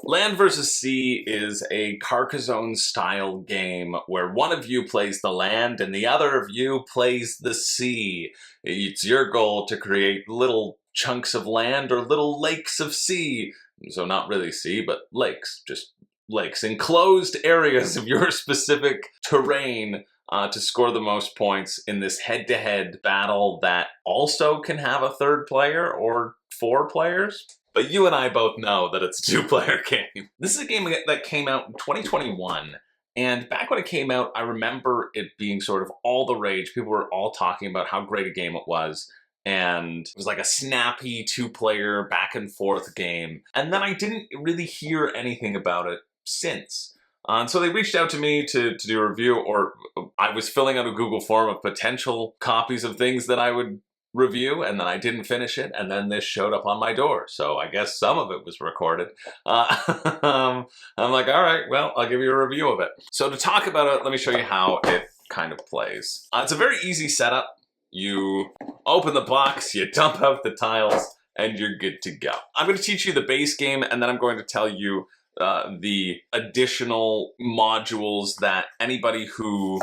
Land versus Sea is a Carcassonne style game where one of you plays the land and the other of you plays the sea. It's your goal to create little chunks of land or little lakes of sea. So not really sea, but lakes, just lakes, enclosed areas of your specific terrain to score the most points in this head-to-head battle that also can have a third player or 4 players. But you and I both know that it's a 2-player game. This is a game that came out in 2021. And back when it came out, I remember it being sort of all the rage. People were all talking about how great a game it was. And it was like a snappy 2-player back and forth game. And then I didn't really hear anything about it since. And so they reached out to me to do a review, or I was filling out a Google form of potential copies of things that I would review, and then I didn't finish it, and then this showed up on my door. So I guess some of it was recorded. I'm like, all right, well, I'll give you a review of it. So to talk about it, let me show you how it kind of plays. It's a very easy setup. You open the box, you dump out the tiles, and you're good to go. I'm going to teach you the base game, and then I'm going to tell you the additional modules that anybody who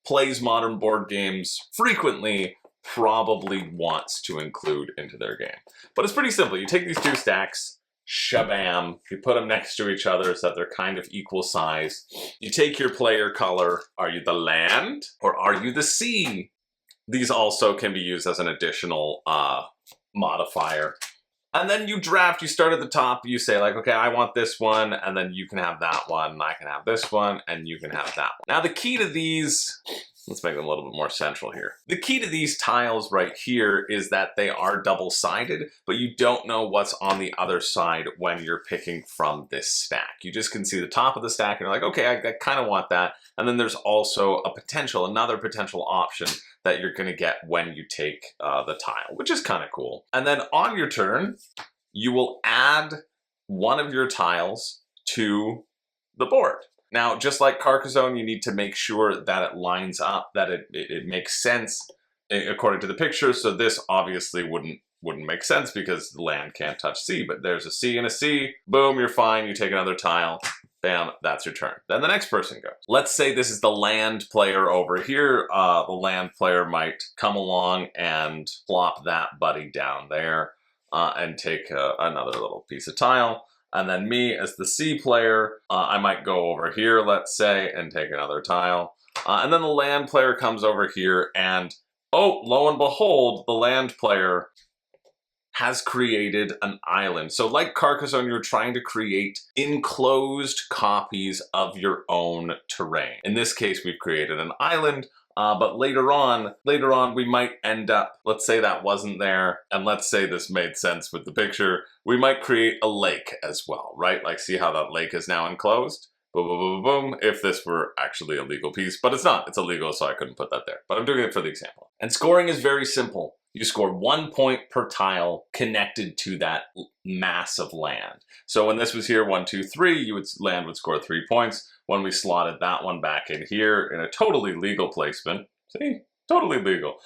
plays modern board games frequently probably wants to include into their game. But it's pretty simple. You take these 2 stacks, shabam, you put them next to each other so that they're kind of equal size. You take your player color. Are you the land or are you the sea? These also can be used as an additional modifier. And then you draft, you start at the top, you say like, okay, I want this one, and then you can have that one, and I can have this one, and you can have that one. Now the key to these, let's make them a little bit more central here. The key to these tiles right here is that they are double-sided, but you don't know what's on the other side when you're picking from this stack. You just can see the top of the stack and you're like, okay, I kind of want that. And then there's also another potential option that you're gonna get when you take the tile, which is kind of cool. And then on your turn, you will add one of your tiles to the board. Now, just like Carcassonne, you need to make sure that it lines up, that it makes sense according to the picture. So this obviously wouldn't make sense because the land can't touch sea, but there's a sea and a sea. Boom, you're fine. You take another tile. Bam, that's your turn. Then the next person goes. Let's say this is the land player over here. The land player might come along and plop that buddy down there and take another little piece of tile. And then me as the sea player, I might go over here, let's say, and take another tile. And then the land player comes over here and, oh, lo and behold, the land player has created an island. So like Carcassonne, you're trying to create enclosed copies of your own terrain. In this case, we've created an island. But later on, we might end up, let's say that wasn't there, and let's say this made sense with the picture, we might create a lake as well, right? Like, see how that lake is now enclosed? Boom, boom, boom, boom, if this were actually a legal piece, but it's not, it's illegal, so I couldn't put that there. But I'm doing it for the example. And scoring is very simple. You score 1 point per tile connected to that mass of land. So when this was here, 1, 2, 3, land would score 3 points. When we slotted that one back in here in a totally legal placement, see, totally legal,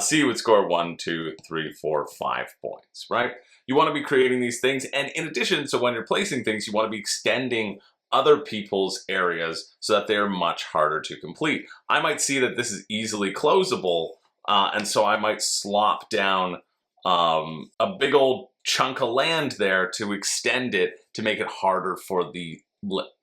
C would score 1, 2, 3, 4, 5 points, right? You want to be creating these things, and in addition, so when you're placing things, you want to be extending other people's areas so that they're much harder to complete. I might see that this is easily closable, and so I might slop down a big old chunk of land there to extend it to make it harder for the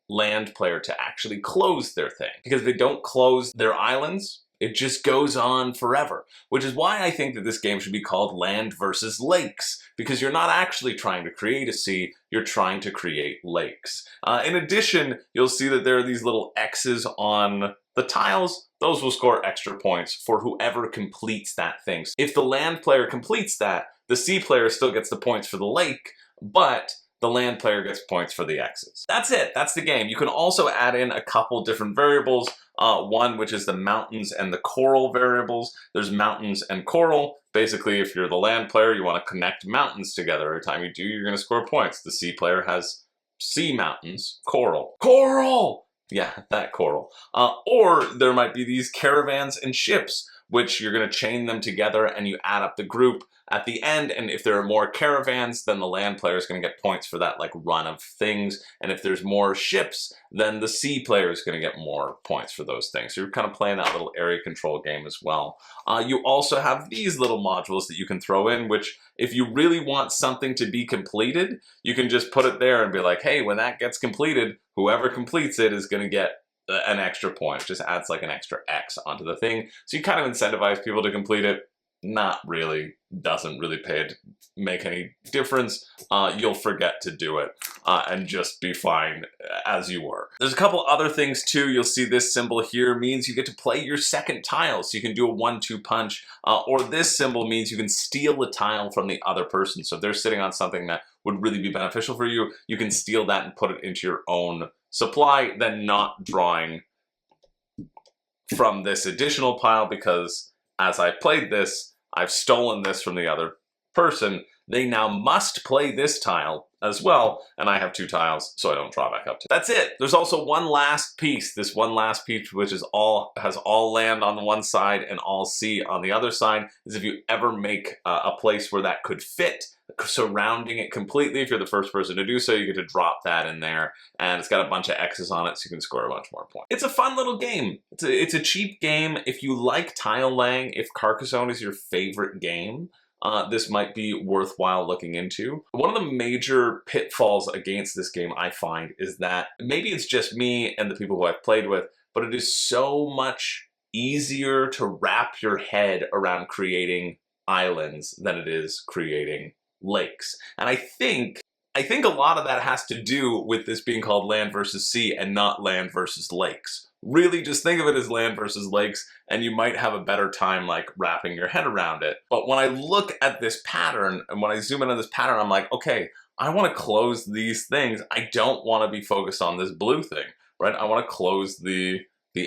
land player to actually close their thing. Because if they don't close their islands, it just goes on forever. Which is why I think that this game should be called Land versus Lakes, because you're not actually trying to create a sea, you're trying to create lakes. In addition, you'll see that there are these little X's on the tiles. Those will score extra points for whoever completes that thing. If the land player completes that, the sea player still gets the points for the lake, but the land player gets points for the X's. That's it, that's the game. You can also add in a couple different variables. One, which is the mountains and the coral variables. There's mountains and coral. Basically, if you're the land player, you want to connect mountains together. Every time you do, you're going to score points. The sea player has sea mountains, coral. Coral! Yeah, that coral. Or there might be these caravans and ships, which you're going to chain them together and you add up the group at the end. And if there are more caravans, then the land player is going to get points for that like run of things. And if there's more ships, then the sea player is going to get more points for those things. So you're kind of playing that little area control game as well. You also have these little modules that you can throw in, which if you really want something to be completed, you can just put it there and be like, hey, when that gets completed, whoever completes it is going to get an extra point. It just adds like an extra X onto the thing. So you kind of incentivize people to complete it. Not really, doesn't really make any difference. You'll forget to do it and just be fine as you were. There's a couple other things too. You'll see this symbol here means you get to play your second tile. So you can do a 1-2 punch, or this symbol means you can steal a tile from the other person. So if they're sitting on something that would really be beneficial for you, you can steal that and put it into your own supply, then not drawing from this additional pile, because as I played this, I've stolen this from the other person. They now must play this tile as well, and I have 2 tiles, so I don't draw back up to. That's it. There's also one last piece. This one last piece, which has all land on the one side and all sea on the other side, is if you ever make a place where that could fit, surrounding it completely. If you're the first person to do so, you get to drop that in there, and it's got a bunch of X's on it, so you can score a bunch more points. It's a fun little game. It's a cheap game. If you like tile laying, if Carcassonne is your favorite game, this might be worthwhile looking into. One of the major pitfalls against this game, I find, is that maybe it's just me and the people who I've played with, but it is so much easier to wrap your head around creating islands than it is creating lakes. And I think a lot of that has to do with this being called land versus sea and not land versus lakes. Really just think of it as land versus lakes, and you might have a better time like wrapping your head around it. But when I look at this pattern, and when I zoom in on this pattern, I'm like, okay, I want to close these things. I don't want to be focused on this blue thing, right? I want to close the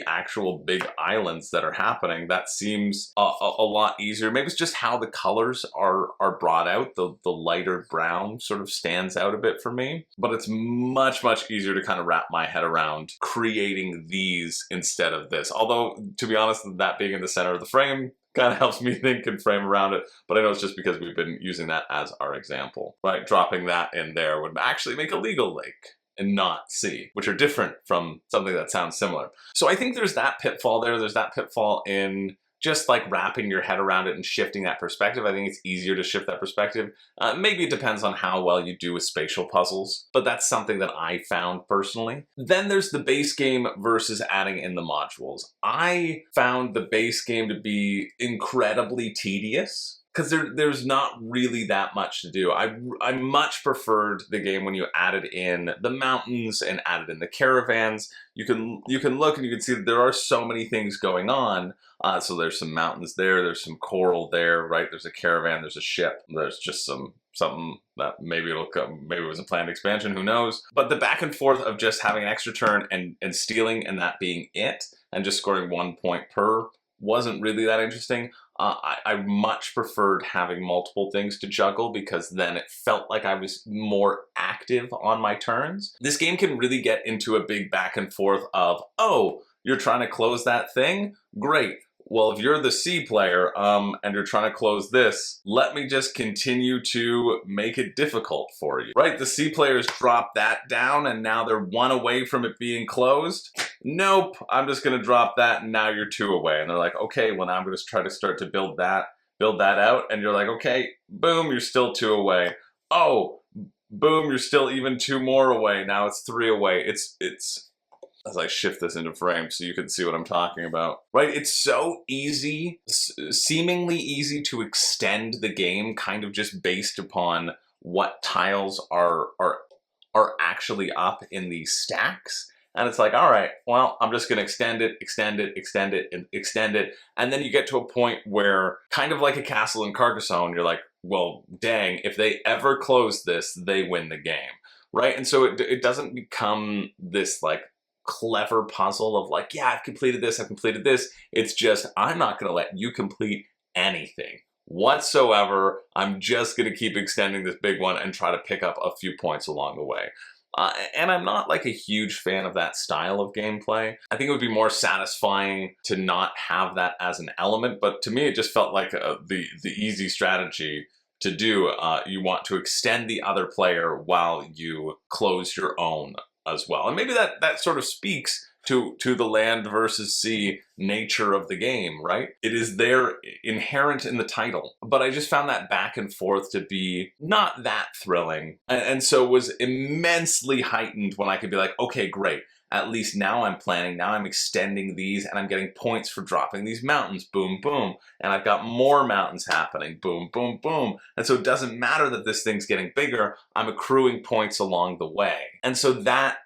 actual big islands that are happening. That seems a lot easier. Maybe it's just how the colors are brought out. The lighter brown sort of stands out a bit for me, but it's much, much easier to kind of wrap my head around creating these instead of this. Although, to be honest, that being in the center of the frame kind of helps me think and frame around it, but I know it's just because we've been using that as our example. Right? Dropping that in there would actually make a legal lake and not sea, which are different from something that sounds similar. So I think there's that pitfall there. There's that pitfall in just like wrapping your head around it and shifting that perspective. I think it's easier to shift that perspective. Maybe it depends on how well you do with spatial puzzles, but that's something that I found personally. Then there's the base game versus adding in the modules. I found the base game to be incredibly tedious, because there's not really that much to do. I much preferred the game when you added in the mountains and added in the caravans. You can look and you can see that there are so many things going on. So there's some mountains there, there's some coral there, right? There's a caravan, there's a ship, there's just something that maybe it'll come, maybe it was a planned expansion, who knows? But the back and forth of just having an extra turn and stealing and that being it, and just scoring 1 point per, wasn't really that interesting. I much preferred having multiple things to juggle, because then it felt like I was more active on my turns. This game can really get into a big back and forth of, oh, you're trying to close that thing? Great. Well, if you're the C player and you're trying to close this, let me just continue to make it difficult for you, right? The C players drop that down and now they're 1 away from it being closed. Nope, I'm just gonna drop that and now you're 2 away. And they're like, okay, well now I'm gonna try to start to build that out. And you're like, okay, boom, you're still 2 away. Oh, boom, you're still even 2 more away. Now it's 3 away. It's as I shift this into frame so you can see what I'm talking about. Right, it's so easy, seemingly easy to extend the game kind of just based upon what tiles are actually up in these stacks. And it's like, all right, well, I'm just gonna extend it, and then you get to a point where, kind of like a castle in Carcassonne, you're like, well, dang, if they ever close this, they win the game, right? And so it doesn't become this like clever puzzle of like, yeah, I've completed this. It's just, I'm not gonna let you complete anything whatsoever. I'm just gonna keep extending this big one and try to pick up a few points along the way. And I'm not like a huge fan of that style of gameplay. I think it would be more satisfying to not have that as an element, but to me it just felt like the easy strategy to do. You want to extend the other player while you close your own as well. And maybe that sort of speaks to the land versus sea nature of the game, right? It is there inherent in the title. But I just found that back and forth to be not that thrilling. And so was immensely heightened when I could be like, okay, great. At least now I'm planning, now I'm extending these and I'm getting points for dropping these mountains, boom, boom. And I've got more mountains happening, boom, boom, boom. And so it doesn't matter that this thing's getting bigger, I'm accruing points along the way. And so that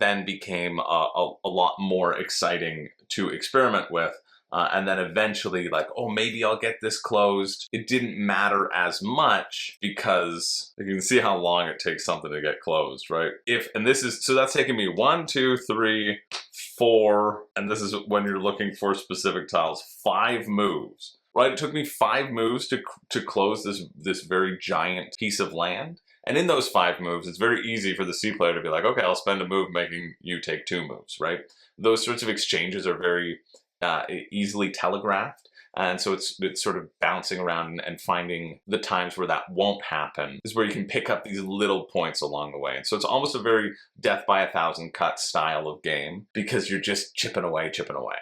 then became a lot more exciting to experiment with. And then eventually like, oh, maybe I'll get this closed. It didn't matter as much because you can see how long it takes something to get closed, right? So that's taking me 1, 2, 3, 4, and this is when you're looking for specific tiles, 5 moves, right? It took me 5 moves to close this very giant piece of land. And in those 5 moves, it's very easy for the C player to be like, okay, I'll spend a move making you take 2 moves, right? Those sorts of exchanges are very easily telegraphed. And so it's sort of bouncing around and finding the times where that won't happen is where you can pick up these little points along the way. And so it's almost a very death by 1,000 cuts style of game because you're just chipping away, chipping away.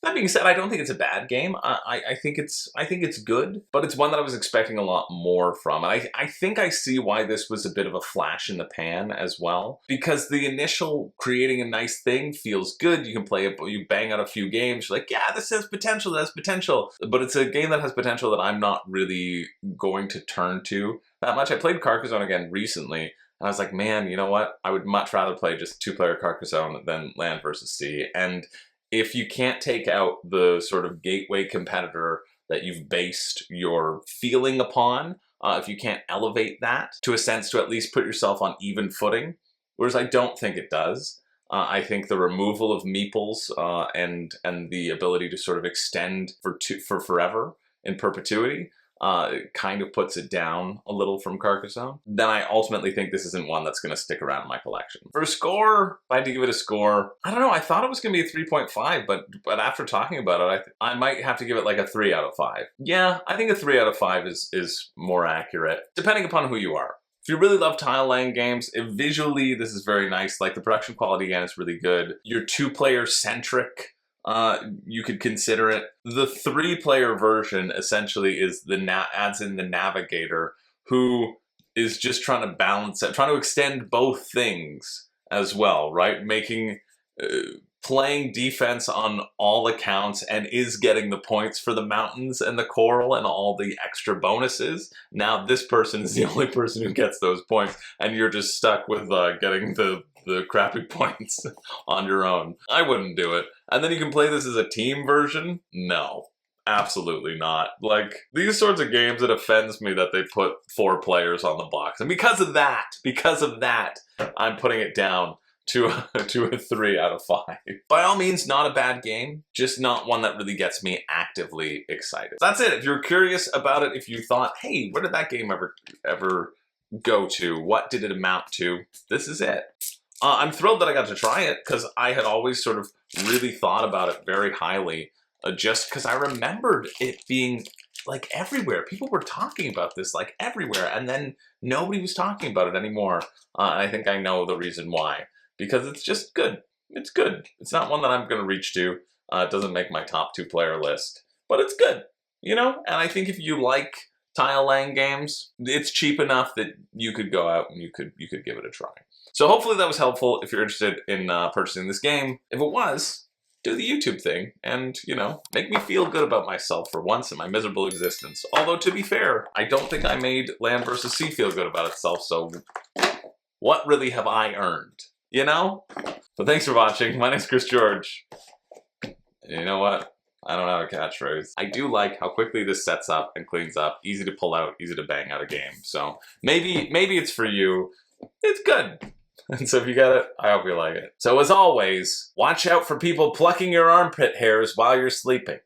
That being said, I don't think it's a bad game. I think it's good, but it's one that I was expecting a lot more from. And I think I see why this was a bit of a flash in the pan as well, because the initial creating a nice thing feels good. You can play it, you bang out a few games, you're like, yeah, this has potential, that's potential. But it's a game that has potential that I'm not really going to turn to that much. I played Carcassonne again recently, and I was like, man, you know what? I would much rather play just 2-player Carcassonne than Land versus Sea. And if you can't take out the sort of gateway competitor that you've based your feeling upon, if you can't elevate that to a sense to at least put yourself on even footing, whereas I don't think it does. I think the removal of meeples and the ability to sort of extend for forever in perpetuity kind of puts it down a little from Carcassonne. Then I ultimately think this isn't one that's going to stick around in my collection. For a score, if I had to give it a score, I don't know, I thought it was going to be a 3.5, but after talking about it, I might have to give it like a 3 out of 5. Yeah, I think a 3 out of 5 is more accurate, depending upon who you are. If you really love tile laying games, visually this is very nice. Like the production quality again is really good. You're 2-player centric. You could consider it. The 3-player version essentially is adds in the navigator who is just trying to balance it, trying to extend both things as well, right? Playing defense on all accounts and is getting the points for the mountains and the coral and all the extra bonuses. Now this person is the only person who gets those points and you're just stuck with getting the crappy points on your own. I wouldn't do it. And then you can play this as a team version? No, absolutely not. Like, these sorts of games, it offends me that they put 4 players on the box. And because of that, I'm putting it down to a 3 out of 5. By all means, not a bad game, just not one that really gets me actively excited. That's it. If you're curious about it, if you thought, hey, where did that game ever go to? What did it amount to? This is it. I'm thrilled that I got to try it because I had always sort of really thought about it very highly just because I remembered it being like everywhere. People were talking about this like everywhere and then nobody was talking about it anymore. I think I know the reason why. Because it's just good. It's good. It's not one that I'm going to reach to. It doesn't make my top 2-player list. But it's good, you know? And I think if you like tile laying games, it's cheap enough that you could go out and you could give it a try. So hopefully that was helpful if you're interested in purchasing this game. If it was, do the YouTube thing and, you know, make me feel good about myself for once in my miserable existence. Although, to be fair, I don't think I made Land vs. Sea feel good about itself, so what really have I earned? You know? So thanks for watching. My name's Chris George. And you know what? I don't have a catchphrase. I do like how quickly this sets up and cleans up. Easy to pull out, easy to bang out a game. So maybe it's for you. It's good. And so if you got it, I hope you like it. So as always, watch out for people plucking your armpit hairs while you're sleeping.